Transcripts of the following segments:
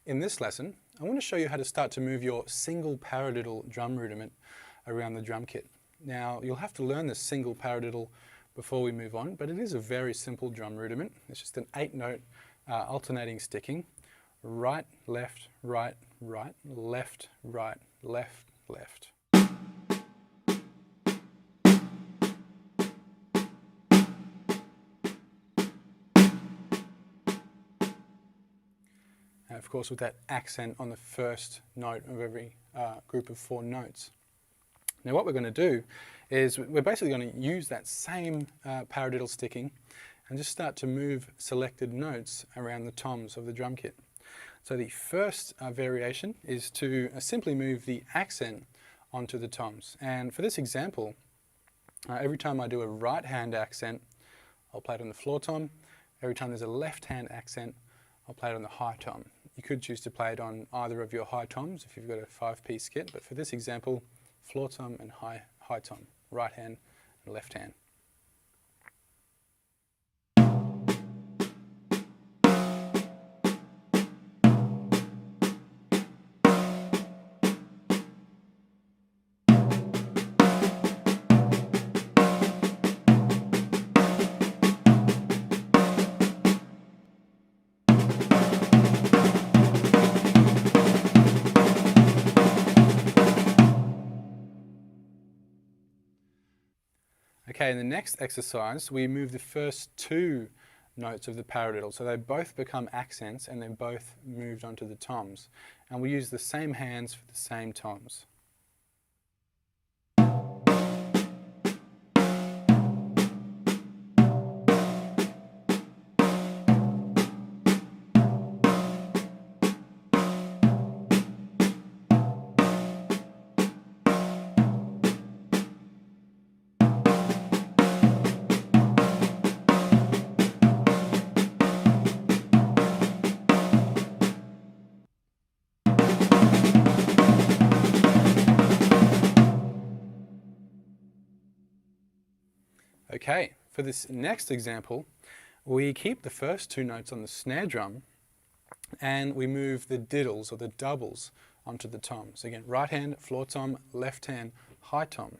In this lesson, I want to show you how to start to move your single paradiddle drum rudiment around the drum kit. Now, you'll have to learn this single paradiddle before we move on, but it is a very simple drum rudiment. It's just an 8-note alternating sticking. Right, left, right, right, left, right, left, left. And of course with that accent on the first note of every group of 4 notes. Now what we're going to do is we're basically going to use that same paradiddle sticking and just start to move selected notes around the toms of the drum kit. So the first variation is to simply move the accent onto the toms. And for this example, every time I do a right hand accent, I'll play it on the floor tom. Every time there's a left hand accent, I'll play it on the high tom. You could choose to play it on either of your high toms if you've got a 5-piece kit, but for this example, floor tom and high tom, right hand and left hand. Okay, in the next exercise, we move the first 2 notes of the paradiddle. So they both become accents and they're both moved onto the toms. And we use the same hands for the same toms. Okay, for this next example, we keep the first 2 notes on the snare drum and we move the diddles or the doubles onto the toms. Again, right hand, floor tom, left hand, high tom.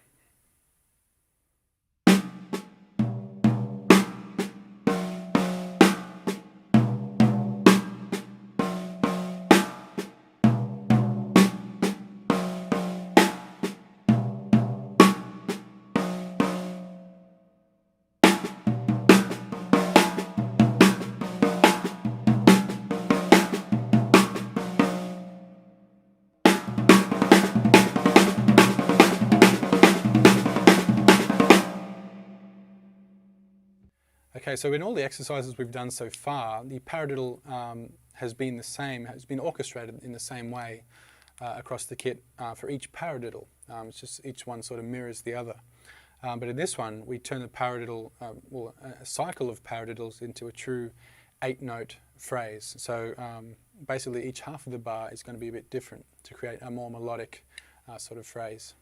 Okay, so in all the exercises we've done so far, the paradiddle has been the same, has been orchestrated in the same way across the kit for each paradiddle. It's just each one sort of mirrors the other. But in this one, we turn the paradiddle, well, a cycle of paradiddles into a true 8-note phrase. So basically each half of the bar is going to be a bit different to create a more melodic sort of phrase.